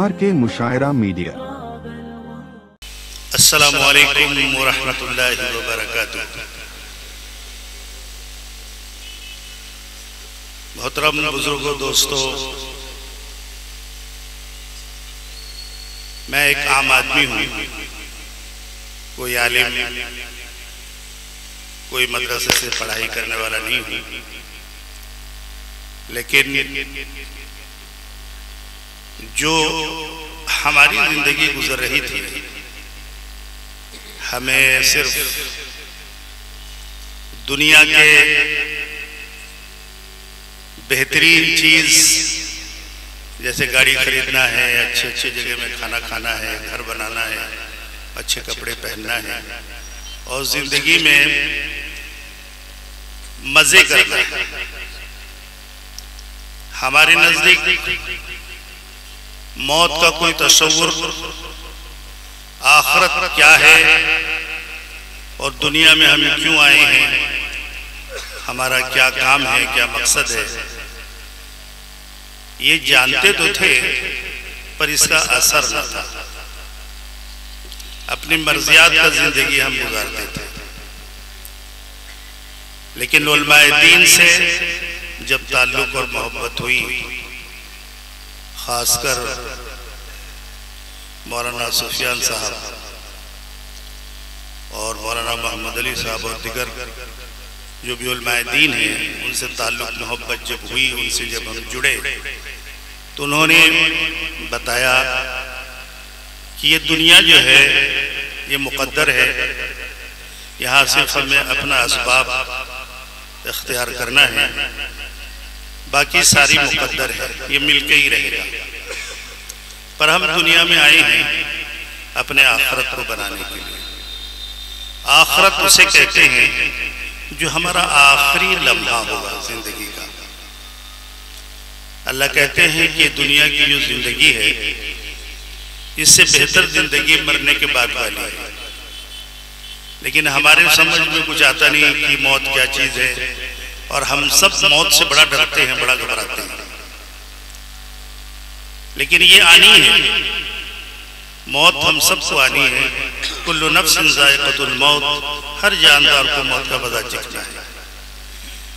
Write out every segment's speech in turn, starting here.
RK मुशायरा media. अस्सलामु अलैकुम वरहमतुल्लाहि वबरकातुह। मोहतरम बुजुर्गों, दोस्तों, मैं एक आम आदमी हूँ, कोई आलिम, कोई मदरसे से पढ़ाई करने वाला नहीं हूँ, लेकिन जो हमारी जिंदगी गुजर रही थी, हमें सिर्फ दुनिया के बेहतरीन चीज जैसे गाड़ी खरीदना है, अच्छे अच्छे जगह में खाना खाना है, घर बनाना है, अच्छे कपड़े पहनना है और जिंदगी में मजे करना है। हमारे नजदीक मौत का कोई तस्वुर, आखिरत क्या है और दुनिया में हम क्यों आए हैं, हमारा क्या काम है, क्या मकसद है, ये जानते तो थे पर इसका असर न था। अपनी मर्जियात का जिंदगी हम गुजारते थे, लेकिन उलमाए दीन से जब ताल्लुक और मोहब्बत हुई, खासकर मौलाना सुफियान साहब और मौलाना मोहम्मद अली साहब और दिगर जो भी उलमाए दीन हैं, उनसे ताल्लुक मोहब्बत जब हुई, उनसे जब हम जुड़े, तो उन्होंने बताया कि ये दुनिया जो है ये मुक़द्दर है, यहाँ सिर्फ हमें अपना असबाब इख्तियार करना है, बाकी सारी मुक़द्दर है, ये मिलके ही रहेगा। पर हम दुनिया में आए हैं अपने आखिरत को बनाने के लिए। आखिरत उसे कहते हैं जो हमारा आखिरी लम्हा होगा जिंदगी का। अल्लाह कहते हैं कि दुनिया की जो जिंदगी है, इससे बेहतर जिंदगी मरने के बाद वाली है, लेकिन हमारे समझ में कुछ आता नहीं कि मौत क्या चीज है, और हम सब मौत से बड़ा डरते हैं, बड़ा घबराते हैं। लेकिन ये आनी है, मौत हम सबको आनी है। कुल्लु नफ्सिन ज़ाइक़तुल मौत, हर जानदार को मौत का मज़ा चखना है।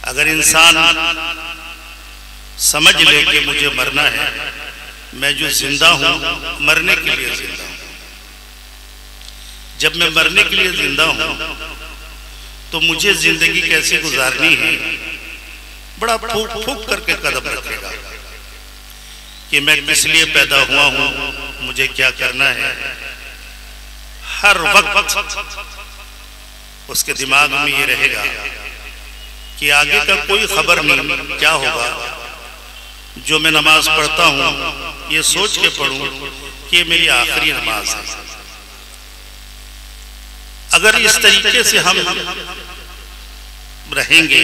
अगर इंसान समझ ले कि मुझे मरना है, मैं जो जिंदा हूं मरने के लिए जिंदा हूं, जब मैं मरने के लिए जिंदा हूं तो मुझे जिंदगी कैसे गुजारनी है बड़ा फूक फूक करके कदम रखेगा कि मैं किस लिए पैदा हुआ हूं, मुझे क्या करना है। हर वक्त उसके दिमाग में ये रहेगा कि आगे का कोई खबर नहीं, क्या होगा। जो मैं नमाज पढ़ता हूं ये सोच के पढ़ूं कि ये मेरी आखिरी नमाज है। अगर इस तरीके से हम रहेंगे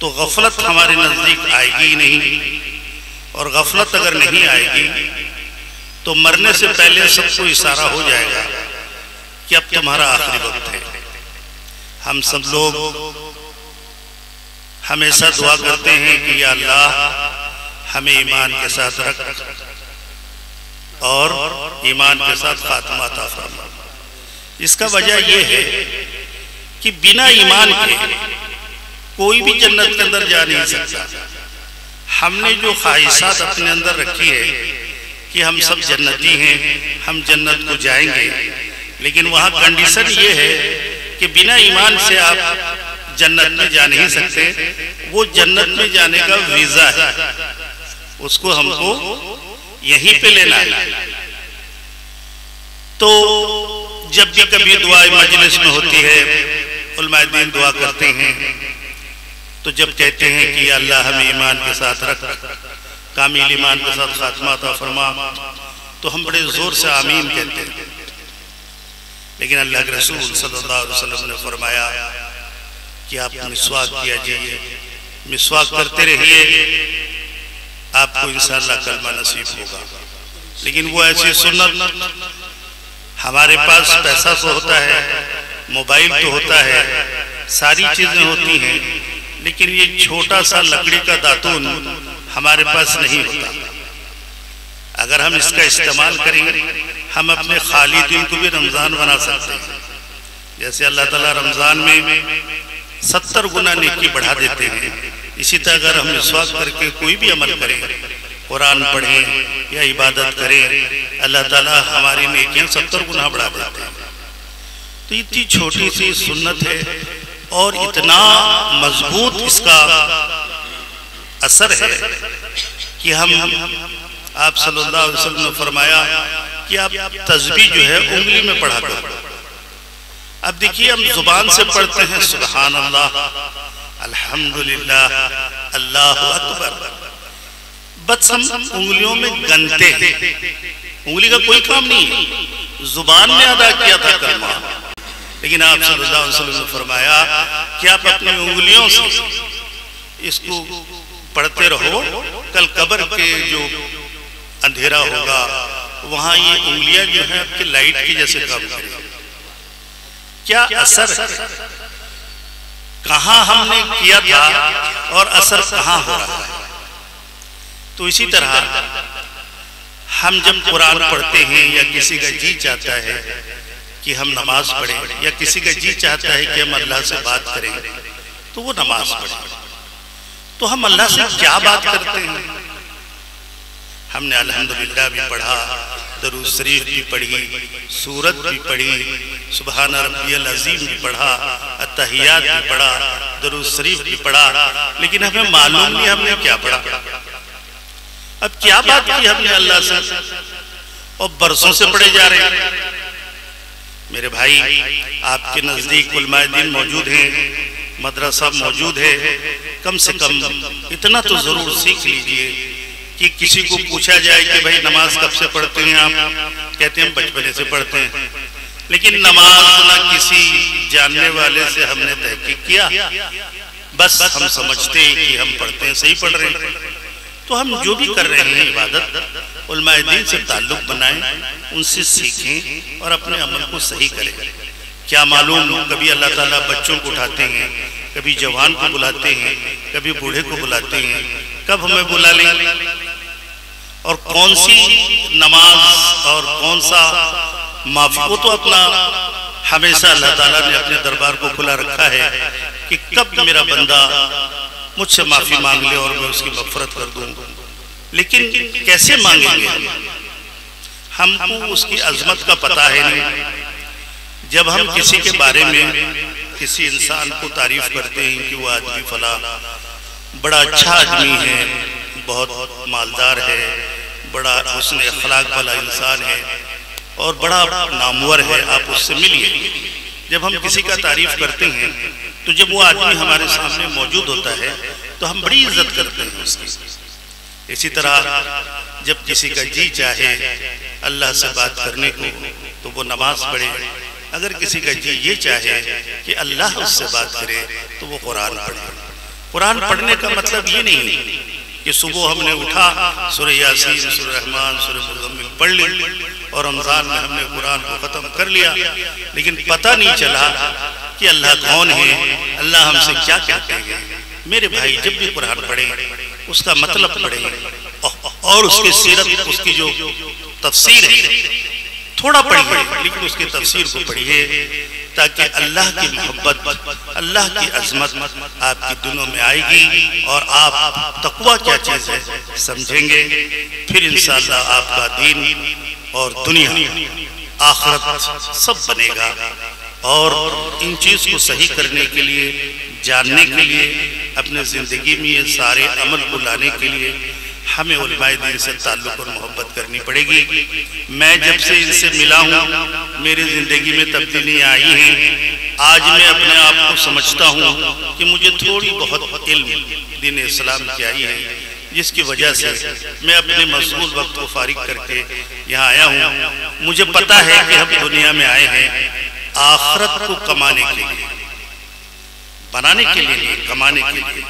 तो गफलत हमारे नजदीक आएगी ही नहीं, और गफलत अगर नहीं आएगी तो मरने से पहले सबको इशारा हो जाएगा कि अब तुम्हारा आखिरी वक्त है। हम सब लोग हमेशा दुआ करते हैं कि या अल्लाह हमें ईमान के साथ रख और ईमान के साथ खात्मा अता फरमा। इसका वजह यह है कि बिना ईमान के कोई भी जन्नत के अंदर जा नहीं सकता। हमने जो ख्वाहिशात अपने अंदर रखी है कि हम सब जन्नती हैं, हम जन्नत को जाएंगे, लेकिन वहाँ कंडीशन ये है कि बिना ईमान से आप जन्नत में जा नहीं सकते। वो जन्नत में जाने का वीजा है, उसको हमको यहीं पे लेना है। तो जब भी कभी दुआ मजलिस में होती है, उलमाए दीन दुआ करते हैं, तो जब कहते हैं कि अल्लाह हमें ईमान के साथ रख, कामिल ईमान के साथ खात्मा अता फरमा, तो हम बड़े जोर से आमीन कहते हैं। लेकिन अल्लाह के रसूल सल्लल्लाहु अलैहि वसल्लम ने फरमाया कि आप मिसवाक किया जाइए, मिसवाक करते रहिए, आपको इंशाअल्लाह कलमा नसीब होगा। लेकिन वो ऐसी सुन्नत, हमारे पास पैसा तो होता है, मोबाइल तो होता है, सारी चीजें होती हैं, लेकिन ये छोटा सा लकड़ी का दातून हमारे पास नहीं होता। अगर हम इसका इस्तेमाल करेंगे हम अपने खाली दिन को भी रमजान बना सकते हैं। जैसे अल्लाह ताला रमजान में 70 गुना नेकी बढ़ा देते हैं, इसी तरह अगर हम विश्वास करके कोई भी अमल करें, कुरान पढ़ें या इबादत करें, अल्लाह ताला हमारी नेकियां 70 गुना बढ़ा देते हैं। तो इतनी छोटी सी सुन्नत है और इतना मजबूत इसका असर है कि हम आप सल्लल्लाहु अलैहि वसल्लम ने फरमाया कि आप तस्बीह जो है उंगली में पढ़ा करो। अब देखिए हम जुबान से पढ़ते हैं सुभान अल्लाह, अल्हम्दुलिल्लाह, अल्लाहु अकबर, बस हम उंगलियों में गनते हैं। उंगली का कोई काम नहीं है, जुबान ने अदा किया था कलमा। लेकिन आप सल्लल्लाहु अलैहि वसल्लम ने फरमाया कि आप अपनी उंगलियों से इसको पढ़ते रहो, कल कब्र के जो अंधेरा होगा वहां ये उंगलियां जो है आपकी लाइट की जैसे काम करेंगी। क्या असर है, कहां हमने किया था और असर कहां हो रहा है। तो इसी तरह हम जब कुरान पढ़ते हैं या किसी का जी चाहता है कि हम नमाज पढ़ें या किसी का जी चाहता है कि हम अल्लाह से बात करें तो वो नमाज पढ़े। तो हम अल्लाह से क्या बात करते हैं? हमने अल्हम्दुलिल्लाह भी पढ़ा, दरूद शरीफ भी पढ़ी, सूरत भी पढ़ी, सुभान रब्बियल अज़ीम भी पढ़ा, अत्तहियात भी पढ़ा, दरूद शरीफ भी पढ़ा, लेकिन हमें मालूम नहीं हमने क्या पढ़ा। अब क्या बात की हमने अल्लाह से और बरसों से पढ़े जा रहे हैं। मेरे भाई, आपके नजदीक उलमाए दीन मौजूद हैं, मदरसा मौजूद है, कम से कम इतना तो जरूर सीख लीजिए कि किसी को पूछा जाए कि भाई नमाज कब से पढ़ते हैं आप, कहते हैं बचपने से पढ़ते हैं। लेकिन नमाज ना किसी जानने वाले से हमने तहकीक किया, बस हम समझते हैं कि हम पढ़ते हैं, सही पढ़ रहे हैं। तो हम जो भी कर रहे हैं इबादत उलमाए दीन से ताल्लुक बनाएं, उनसे सीखें और अपने अमल को सही करें। क्या मालूम कभी अल्लाह ताला बच्चों को उठाते हैं, कभी जवान को बुलाते हैं, कभी बूढ़े को बुलाते हैं, कब हमें बुला लें। और कौन सी नमाज और कौन सा माफी, वो तो अपना हमेशा अल्लाह ताला ने अपने दरबार को खुला रखा है कि कब मेरा बंदा मुझसे माफी मांग ले और मैं उसकी मग़फ़िरत कर दूं। लेकिन कैसे मांगेंगे? हमको उसकी अजमत का पता है नहीं। जब हम किसी के बारे में किसी इंसान को तारीफ करते हैं कि वो आदमी फला बड़ा अच्छा आदमी है, बहुत मालदार है, बड़ा हुस्न अखलाक वाला इंसान है और बड़ा नामवर है, आप उससे मिलिए। जब हम किसी का तारीफ करते हैं तो जब वो आदमी हमारे सामने मौजूद होता है तो हम बड़ी इज्जत करते हैं उसकी। इसी तरह जब किसी का जी चाहे अल्लाह से बात करने को तो वो नमाज पढ़े। अगर किसी का जी ये चाहे कि अल्लाह उससे बात करे तो वो कुरान पढ़े। कुरान पढ़ने का मतलब ये नहीं कि सुबह हमने उठा सूरह यासीन, सूरह रहमान, सूरह मुज़म्मिल पढ़ ली और रमजान में हमने कुरान को खत्म कर लिया, लेकिन पता नहीं चला कि अल्लाह कौन है, अल्लाह हमसे क्या कहते हैं। मेरे भाई, जब भी कुरान पढ़े उसका मतलब पढ़े और उसकी सीरत, उसकी जो तफसीर है थोड़ा पढ़िए, लेकिन उसकी तफसीर को पढ़िए ताकि अल्लाह की मोहब्बत, अल्लाह की अजमत आपके दिलों में आएगी और आप तकवा क्या चीज़ है समझेंगे। फिर इंशाअल्लाह आपका दीन और दुनिया आखिरत सब बनेगा। और इन चीज़ को सही करने के लिए, जानने के लिए, अपने ज़िंदगी में ये सारे अमल को लाने के लिए हमें उलमाए दीन से ताल्लुक़ और मोहब्बत करनी पड़ेगी। मैं जब से इनसे मिला हूँ मेरी ज़िंदगी में तब्दीली आई है। आज मैं अपने आप को समझता हूँ कि मुझे थोड़ी बहुत इल्म दीन इस्लाम की आई है, जिसकी वजह से मैं अपने मशगूल वक्त को फारिग करके यहाँ आया हूँ। मुझे पता है कि हम दुनिया में आए हैं आखिरत को कमाने के लिए, बनाने के लिए नहीं, कमाने के लिए।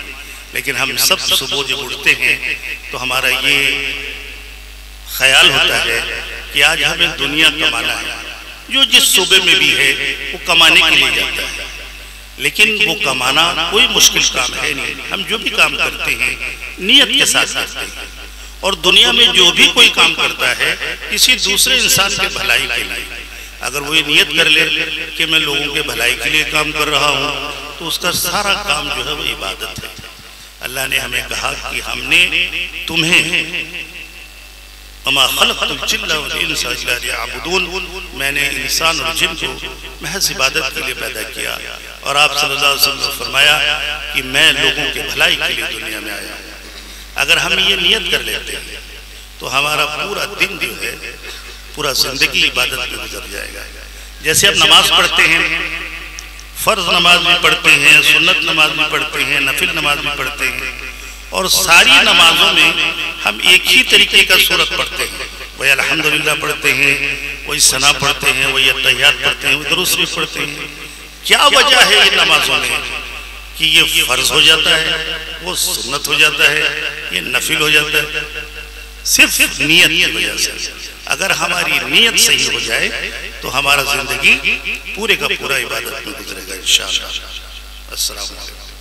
लेकिन हम सब सुबह जब उठते हैं तो हमारा ये ख्याल होता है कि आज हमें दुनिया कमाना है। जो जिस सूबे में भी है वो कमाने के लिए जाता है। लेकिन वो कमाना कोई मुश्किल काम है नहीं। हम जो भी काम करते हैं नियत के साथ करते हैं, और दुनिया में जो भी कोई काम करता है किसी दूसरे इंसान के भलाई के लिए, अगर वो ये नियत कर ले कि मैं लोगों के भलाई के लिए काम कर रहा हूँ, तो उसका सारा काम जो है वो इबादत है। अल्लाह ने हमें कहा कि हमने तुम्हें मैंने इंसान और जिन को महज इबादत के लिए पैदा किया, और आप सल्लल्लाहु अलैहि वसल्लम ने फरमाया कि मैं लोगों के भलाई के लिए दुनिया में आया हूँ। अगर हम ये नियत कर लेते हैं तो हमारा पूरा दिन जो है, पूरा जिंदगी इबादत में गुजर जाएगा। जैसे अब नमाज पढ़ते हैं, फर्ज नमाज भी पढ़ते हैं, सुन्नत नमाज भी पढ़ते हैं, नफिल नमाज भी पढ़ते हैं, और सारी नमाजों में हम एक ही तरीके का सूरत पढ़ते हैं। वही अल्हम्दुलिल्लाह पढ़ते हैं, वही सना पढ़ते हैं, वही अत्तहियात पढ़ते हैं, वही दुरूद भी पढ़ते हैं। क्या वजह है ये नमाजों में कि ये फर्ज हो जाता है, वो सुन्नत हो जाता है, ये नफिल हो जाता है? सिर्फ नियत की वजह से। अगर हमारी नियत सही हो जाए तो हमारा जिंदगी पूरे का पूरा इबादत में गुजरेगा इंशाअल्लाह। अस्सलाम वालेकुम।